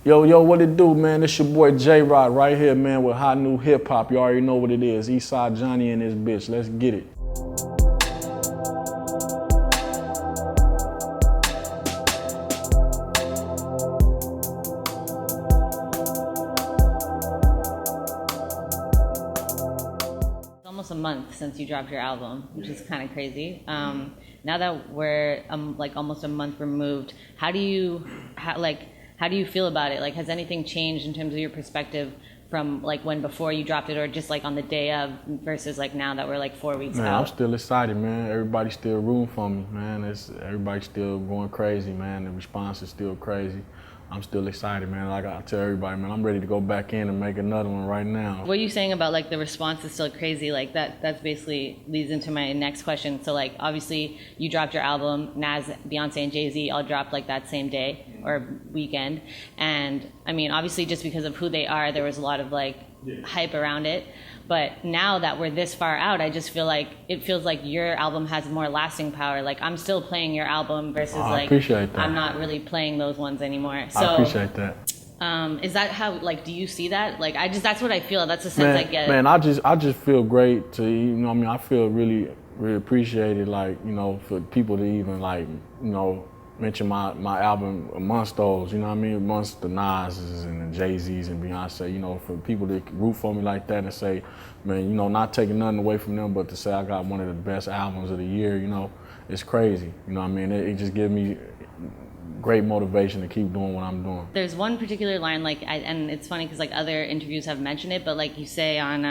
Yo, what it do, man? It's your boy J-Rod right here, man, with Hotnewhiphop. You already know what it is. Eastside Johnny and this bitch. Let's get it. It's almost a month since you dropped your album, which is kind of crazy. Now that we're like almost a month removed, how do you feel about it? Like, has anything changed in terms of your perspective from like when before you dropped it, or just like on the day of versus like now that we're like 4 weeks man, out? I'm still excited, man. Everybody's still rooting for me, man. Everybody's still going crazy, man. The response is still crazy. I'm still excited, man. Like I tell everybody, man, I'm ready to go back in and make another one right now. What are you saying about like the response is still crazy? Like that's basically leads into my next question. So like obviously you dropped your album, Nas, Beyonce, and Jay-Z all dropped like that same day or weekend. And I mean, obviously just because of who they are, there was a lot of like hype around it. But now that we're this far out, I just feel like it feels like your album has more lasting power. Like I'm still playing your album versus I like appreciate that. I'm not really playing those ones anymore. So I appreciate that. is that how, like, do you see that? Like, that's what I feel. That's the sense I get. Man, I just feel great to, you know what I mean? I feel really appreciated, like, you know, for people to even, like, you know, mention my album amongst those, you know what I mean? Amongst the Nas's and the Jay-Z's and Beyonce, you know, for people to root for me like that and say, man, you know, not taking nothing away from them, but to say I got one of the best albums of the year, you know, it's crazy. You know what I mean? It just gives me great motivation to keep doing what I'm doing. There's one particular line, like, and it's funny because like other interviews have mentioned it, but like you say on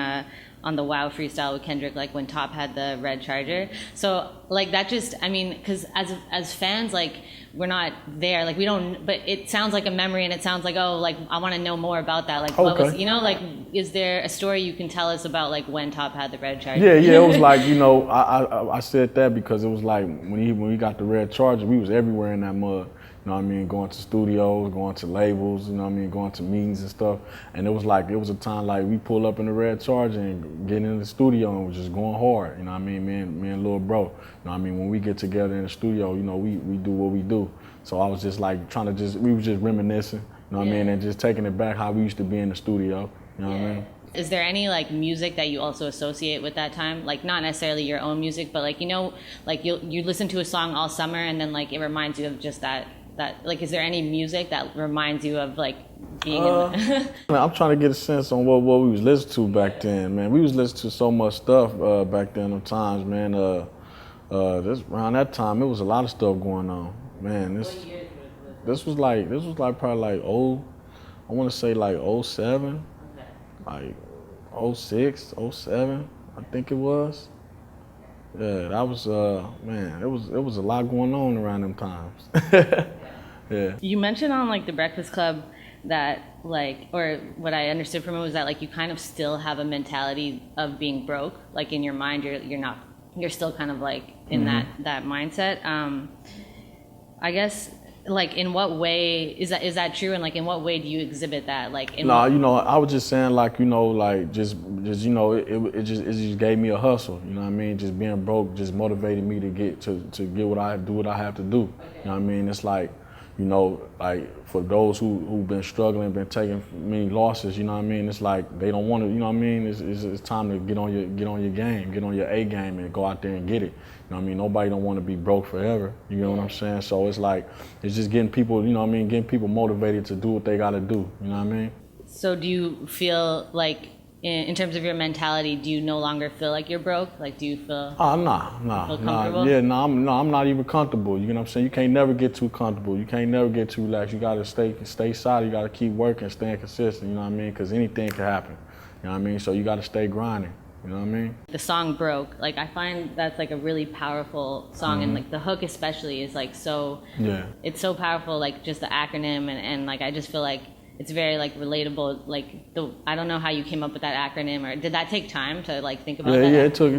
the Wow freestyle with Kendrick, like when Top had the red Charger. So like that just, I mean, because as fans, like we're not there, like we don't, but it sounds like a memory and it sounds like, oh, like I want to know more about that. Like what was, you know, like is there a story you can tell us about like when Top had the red Charger? Yeah, it was like, you know, I said that because it was like when he got the red Charger, we was everywhere in that mud. You know what I mean? Going to studios, going to labels, you know what I mean? Going to meetings and stuff. And it was a time like we pull up in the red Charger and get in the studio and was just going hard. You know what I mean? Me and little bro. You know what I mean? When we get together in the studio, you know, we do what we do. So I was just like we was just reminiscing, you know what I mean? And just taking it back how we used to be in the studio. You know what I mean? Is there any like music that you also associate with that time? Like not necessarily your own music, but like, you know, like you listen to a song all summer and then like it reminds you of just that like, is there any music that reminds you of like being in I'm trying to get a sense on what we was listening to back then, man. We was listening to so much stuff back then, them times, man. Around that time, it was a lot of stuff going on, man. This was like probably like I want to say like 07, like 06, 07, I think it was. Yeah, that was man. It was a lot going on around them times. Yeah. You mentioned on like the Breakfast Club that like, or what I understood from it was that like you kind of still have a mentality of being broke. Like in your mind, you're still kind of like in that mindset. I guess like in what way is that true, and like in what way do you exhibit that? Like in you know, I was just saying like, you know, like just you know, it just gave me a hustle. You know what I mean? Just being broke just motivated me to get what I have to do. You know what I mean? It's like, you know, like for those who've been struggling, been taking many losses, you know what I mean? It's like they don't want to, you know what I mean? It's time to get on your game, get on your A game and go out there and get it. You know what I mean? Nobody don't want to be broke forever. You know what I'm saying? So it's like, it's just getting people, you know what I mean? Getting people motivated to do what they got to do. You know what I mean? So do you feel like, in terms of your mentality, do you no longer feel like you're broke? Like, do you feel? Nah. Yeah, I'm not even comfortable. You know what I'm saying? You can't never get too comfortable. You can't never get too relaxed. You gotta stay solid. You gotta keep working, staying consistent. You know what I mean? Because anything can happen. You know what I mean? So you gotta stay grinding. You know what I mean? The song Broke, like I find that's like a really powerful song, and like the hook especially is like so. Yeah. It's so powerful, like just the acronym, and like I just feel like it's very like relatable. Like I don't know how you came up with that acronym, or did that take time to like think about that? Yeah, it took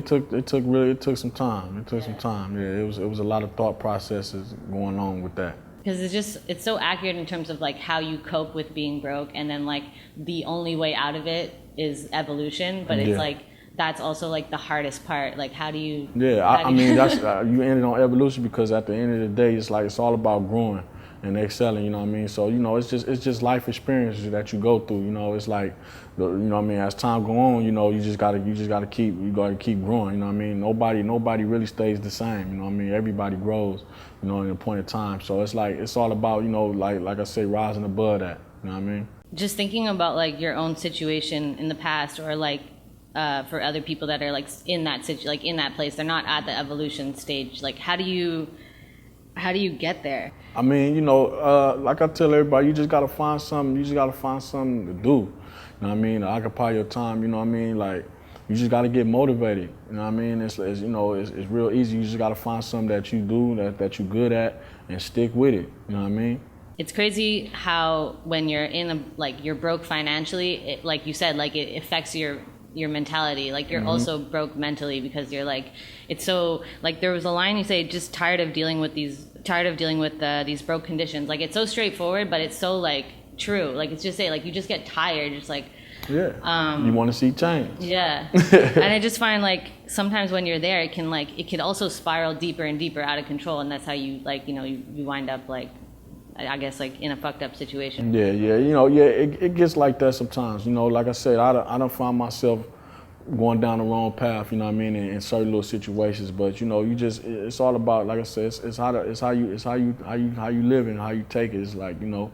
some time. It took some time. Yeah, it was a lot of thought processes going on with that. Because it's so accurate in terms of like how you cope with being broke, and then like the only way out of it is evolution, but it's like that's also like the hardest part. Like how do you? Yeah, I mean that's you ended on evolution because at the end of the day, it's like it's all about growing. and excelling, you know what I mean? So, you know, it's just life experiences that you go through, you know. It's like, you know what I mean, as time go on, you know, you gotta keep growing, you know what I mean? Nobody really stays the same, you know what I mean? Everybody grows, you know, in a point of time. So it's like, it's all about, you know, like I say, rising above that, you know what I mean? Just thinking about like your own situation in the past, or like for other people that are like in that like in that place, they're not at the evolution stage. Like, how do you get there? I mean, you know, like I tell everybody, you just gotta find something. You just gotta find something to do. You know what I mean? To occupy your time. You know what I mean? Like, you just gotta get motivated. You know what I mean? It's you know, it's real easy. You just gotta find something that you do that you're good at and stick with it. You know what I mean? It's crazy how when you're like you're broke financially, it, like you said, like it affects your mentality. Like you're also broke mentally because you're like, it's so like, there was a line you say, just tired of dealing with these broke conditions. Like, it's so straightforward, but it's so like true. Like, it's just say like you just get tired, just like, yeah. You want to see change. Yeah. And I just find like sometimes when you're there, it can also spiral deeper and deeper out of control, and that's how you like, you know, you wind up like, I guess, like in a fucked up situation. Yeah, you know, it gets like that sometimes. You know, like I said, I don't find myself going down the wrong path, you know what I mean, in certain little situations. But you know, it's all about, like I said, it's how you live and how you take it. It's like, you know,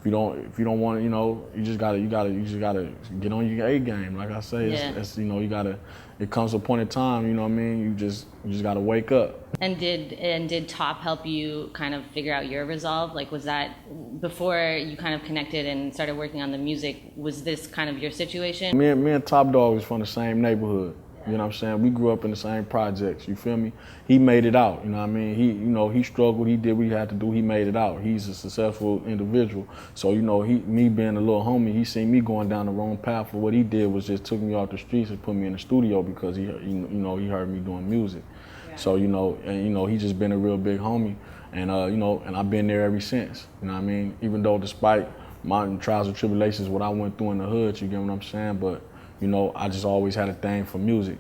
if you don't want to, you know, you just gotta get on your A game. Like I say, it's you know, it comes to a point in time, you know what I mean, you just gotta wake up. And did Top help you kind of figure out your resolve? Like, was that before you kind of connected and started working on the music, was this kind of your situation? Me and Top Dog was from the same neighborhood. You know what I'm saying? We grew up in the same projects, you feel me? He made it out, you know what I mean? He struggled, he did what he had to do, he made it out. He's a successful individual. So, you know, me being a little homie, he seen me going down the wrong path. But what he did was just took me off the streets and put me in the studio because he heard me doing music. Yeah. So, you know, he just been a real big homie. And, you know, and I've been there ever since, you know what I mean? Even though despite my trials and tribulations, what I went through in the hood, you get what I'm saying? But you know, I just always had a thing for music.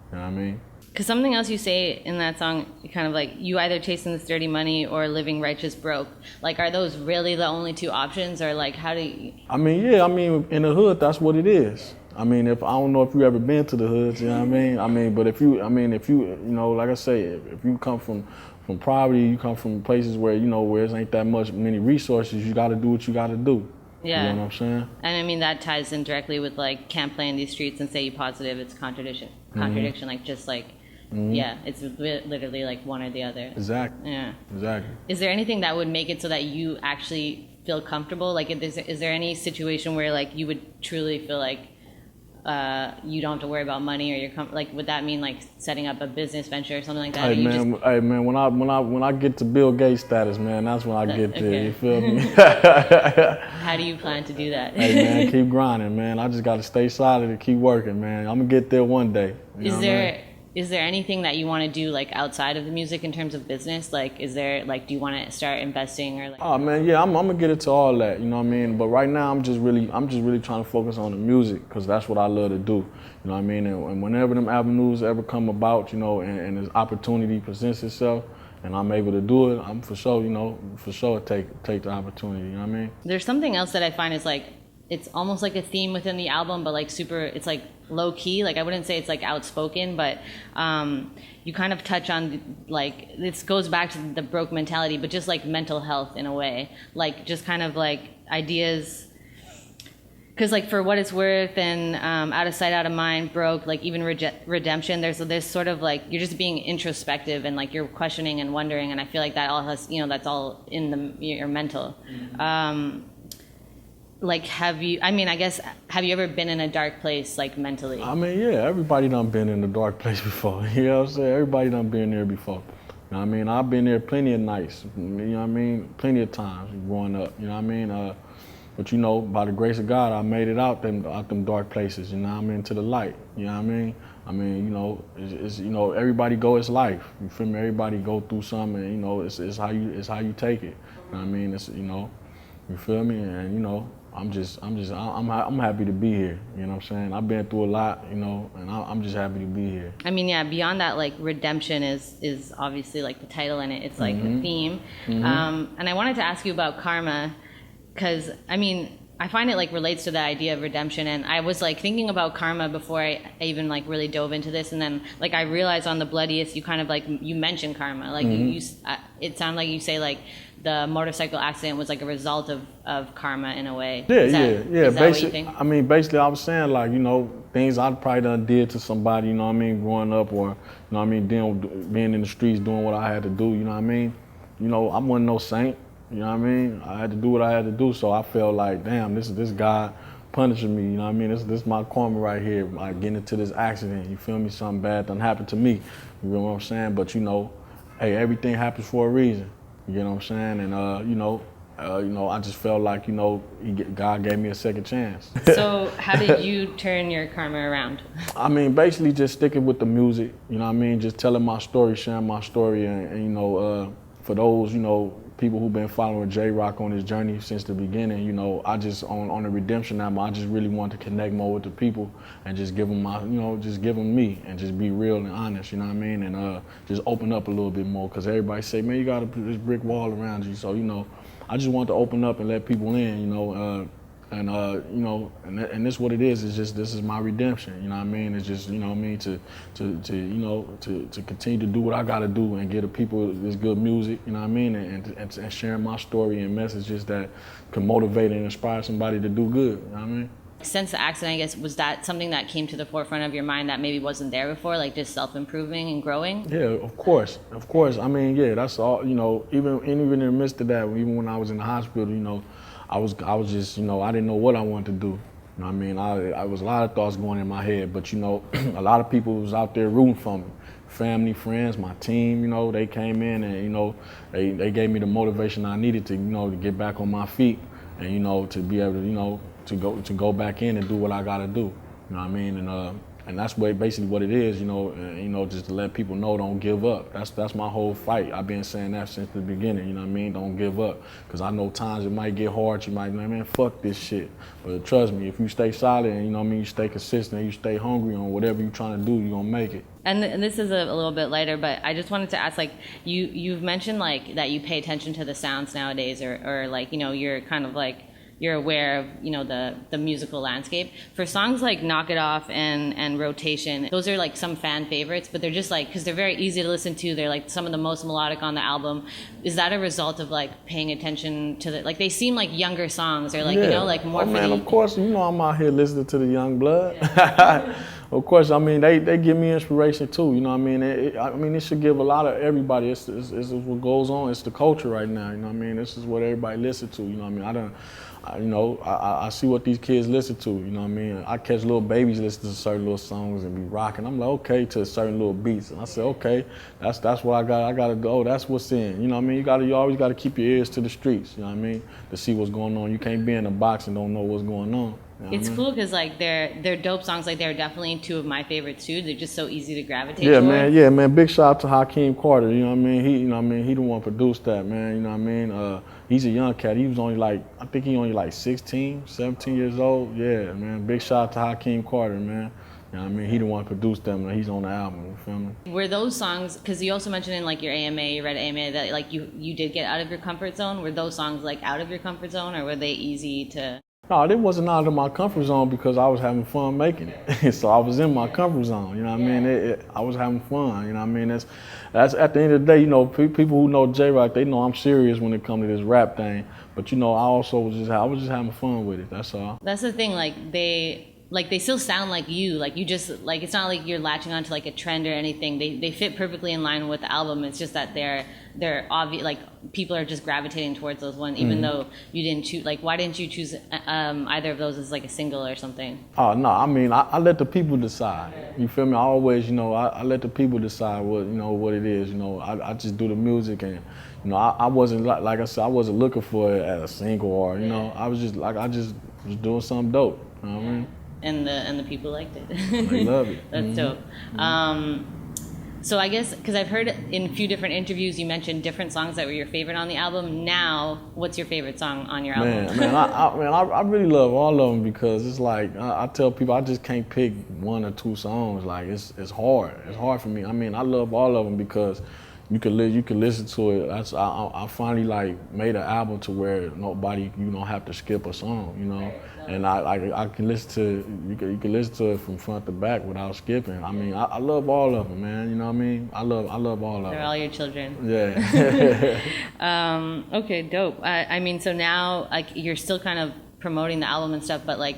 You know what I mean? Because something else you say in that song, kind of like, you either chasing this dirty money or living righteous broke. Like, are those really the only two options, or like, how do you? I mean, yeah. I mean, in the hood, that's what it is. I mean, I don't know if you ever been to the hoods. You know what I mean? I mean, but if you know, like I say, if you come from poverty, you come from places where where there ain't that many resources, you got to do what you got to do. Yeah. You know what I'm saying? And I mean, that ties in directly with like, can't play in these streets and say you positive. It's contradiction. Like, just like, yeah, it's literally like one or the other. Exactly. Yeah. Exactly. Is there anything that would make it so that you actually feel comfortable? Like, is there any situation where like you would truly feel like you don't have to worry about money, or you're like, would that mean like setting up a business venture or something like that? Hey man, when I get to Bill Gates status, man, that's when I get there. Okay. You feel me? How do you plan to do that? Hey man, keep grinding, man. I just got to stay solid and keep working, man. I'm gonna get there one day. Is there anything that you want to do like outside of the music in terms of business? Like, do you want to start investing or like? Oh man, yeah, I'm gonna get into all that. You know what I mean? But right now, I'm just really trying to focus on the music, because that's what I love to do. You know what I mean? And whenever them avenues ever come about, and this opportunity presents itself, and I'm able to do it, I'm for sure take the opportunity. You know what I mean? There's something else that I find is like, it's almost like a theme within the album, but like it's like low key. Like, I wouldn't say it's like outspoken, but you kind of touch on like, this goes back to the broke mentality, but just like mental health in a way, like just kind of like ideas. Because like, for what it's worth and out of sight, out of mind, broke, like even redemption, there's this sort of like, you're just being introspective and like you're questioning and wondering, and I feel like that all has, that's all in your mental. Like, have you ever been in a dark place, like mentally? I mean, yeah, everybody done been in a dark place before. You know what I'm saying? Everybody done been there before. You know what I mean? I've been there plenty of nights, you know what I mean? Plenty of times growing up, you know what I mean? But by the grace of God, I made it out them dark places, you know what I mean, to the light, you know what I mean? I mean, it's everybody go its life. You feel me? Everybody go through something, and it's how you take it. You know what I mean? It's You feel me? And you know, I'm happy to be here. You know what I'm saying? I've been through a lot, you know, and I'm just happy to be here. I mean, yeah, beyond that, like redemption is obviously like the title in it. It's like a theme. And I wanted to ask you about karma, because I mean, I find it like relates to the idea of redemption. And I was like thinking about karma before I even like really dove into this. And then like I realized on the Bloodiest, you kind of like, you mentioned karma. Like it sounded like you say like the motorcycle accident was like a result of karma in a way. Yeah, Is that what you think? I mean, basically, I was saying like, you know, things I probably done did to somebody, you know what I mean, growing up, or you know what I mean, being in the streets doing what I had to do, you know what I mean. You know, I wasn't no saint, you know what I mean. I had to do what I had to do, so I felt like, damn, this God punishing me, you know what I mean. This is my karma right here, like getting into this accident. You feel me? Something bad done happened to me. You know what I'm saying? But you know, hey, everything happens for a reason. You know what I'm saying? And you know, I just felt like, you know, God gave me a second chance. So how did you turn your karma around? I mean, basically just sticking with the music, you know what I mean? Just telling my story, sharing my story, and you know, for those, you know, people who've been following J-Rock on his journey since the beginning, you know, I just, on the Redemption album, I just really wanted to connect more with the people and just give them my, you know, just give them me and just be real and honest, you know what I mean? And just open up a little bit more, because everybody say, man, you got to put this brick wall around you. So, you know, I just want to open up and let people in, you know, you know, and this what it is. It's just, this is my redemption. You know what I mean? It's just, you know what I mean, to you know, to continue to do what I got to do and give the people this good music. You know what I mean? And sharing my story and messages that can motivate and inspire somebody to do good. You know what I mean? Since the accident, I guess, was that something that came to the forefront of your mind that maybe wasn't there before, like just self-improving and growing? Yeah, of course. I mean, yeah, that's all. You know, even in the midst of that, even when I was in the hospital, you know, I was just, you know, I didn't know what I wanted to do. You know what I mean? I was a lot of thoughts going in my head, but you know, a lot of people was out there rooting for me. Family, friends, my team, you know, they came in and, you know, they gave me the motivation I needed to, you know, to get back on my feet and, you know, to be able to, you know, to go back in and do what I gotta do. You know what I mean? And that's basically what it is, you know, just to let people know, don't give up. That's my whole fight. I've been saying that since the beginning, you know what I mean? Don't give up. Because I know times it might get hard, you might be like, man, fuck this shit. But trust me, if you stay solid and, you know what I mean, you stay consistent and you stay hungry on whatever you're trying to do, you're gonna make it. And this is a little bit lighter, but I just wanted to ask, like, you've mentioned, like, that you pay attention to the sounds nowadays, or like, you know, you're kind of like, you're aware of, you know, the musical landscape. For songs like Knock It Off and Rotation, those are like some fan favorites, but they're just like, because they're very easy to listen to, they're like some of the most melodic on the album. Is that a result of like paying attention to the, like they seem like younger songs, or like, yeah. You know, like more man, of course, you know I'm out here listening to the young blood. Yeah. Of course, I mean, they give me inspiration too, you know what I mean? It should give a lot of everybody, it's what goes on, it's the culture right now, you know what I mean? This is what everybody listens to, you know what I mean? You know, I see what these kids listen to, you know what I mean? I catch little babies listening to certain little songs and be rocking. I'm like, okay, to certain little beats. And I say, okay, that's what I gotta go, that's what's in. You know what I mean? You always gotta keep your ears to the streets, you know what I mean? To see what's going on. You can't be in a box and don't know what's going on. You know it's I mean? cool because like they're dope songs. Like they're definitely two of my favorites too. They're just so easy to gravitate toward. Yeah, man. Big shout out to Hakeem Carter. You know what I mean? He the one produced that, man. You know what I mean? He's a young cat. He was only like, I think he only like 16, 17 years old. Yeah, man. Big shout out to Hakeem Carter, man. You know what I mean? He the one produced them, and he's on the album. You feel me? Were those songs? Because you also mentioned in like your AMA, you read AMA that like you did get out of your comfort zone. Were those songs like out of your comfort zone, or were they easy to? No, it wasn't out of my comfort zone because I was having fun making it. So I was in my comfort zone, you know what I mean? I was having fun, you know what I mean? That's at the end of the day, you know, people who know J-Rock, they know I'm serious when it comes to this rap thing. But you know, I was just having fun with it, that's all. That's the thing, like they still sound like you just, like, it's not like you're latching onto like a trend or anything. They fit perfectly in line with the album. It's just that they're obvious, like people are just gravitating towards those ones, even though you didn't choose. Like, why didn't you choose either of those as like a single or something? Oh no, I mean, I let the people decide. You feel me? I always, you know, I let the people decide what it is. You know, I just do the music, and you know, I wasn't like I said, I wasn't looking for it as a single, or you know, I was just like, I just was doing something dope. You know what I mean? And the people liked it. They love it. That's dope. So I guess, because I've heard in a few different interviews you mentioned different songs that were your favorite on the album. Now, what's your favorite song on your album? I really love all of them because it's like I tell people I just can't pick one or two songs. Like it's hard. It's hard for me. I mean, I love all of them because you can listen to it. I finally like made an album to where nobody you don't have to skip a song. You know. And I can listen to you can listen to it from front to back without skipping. I mean, I love all of them, man. You know what I mean? I love all of them. They're all your children. Yeah. Okay, dope. I mean, so now like you're still kind of promoting the album and stuff, but like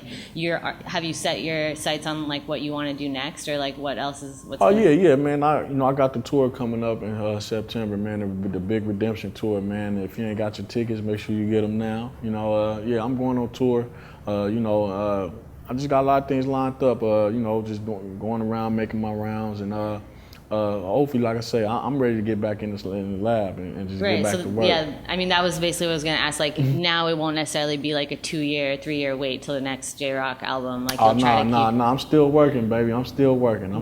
have you set your sights on like what you want to do next, or like what else is? Yeah, man. I got the tour coming up in September, man. The big redemption tour, man. If you ain't got your tickets, make sure you get them now. You know, I'm going on tour. I just got a lot of things lined up. Just going around making my rounds, and hopefully, like I say, I'm ready to get back in the lab and just get back to work. Yeah, I mean that was basically what I was gonna ask. Like now, it won't necessarily be like a 2-year, 3-year wait till the next J-Rock album. Like I'm still working, baby. I'm still working.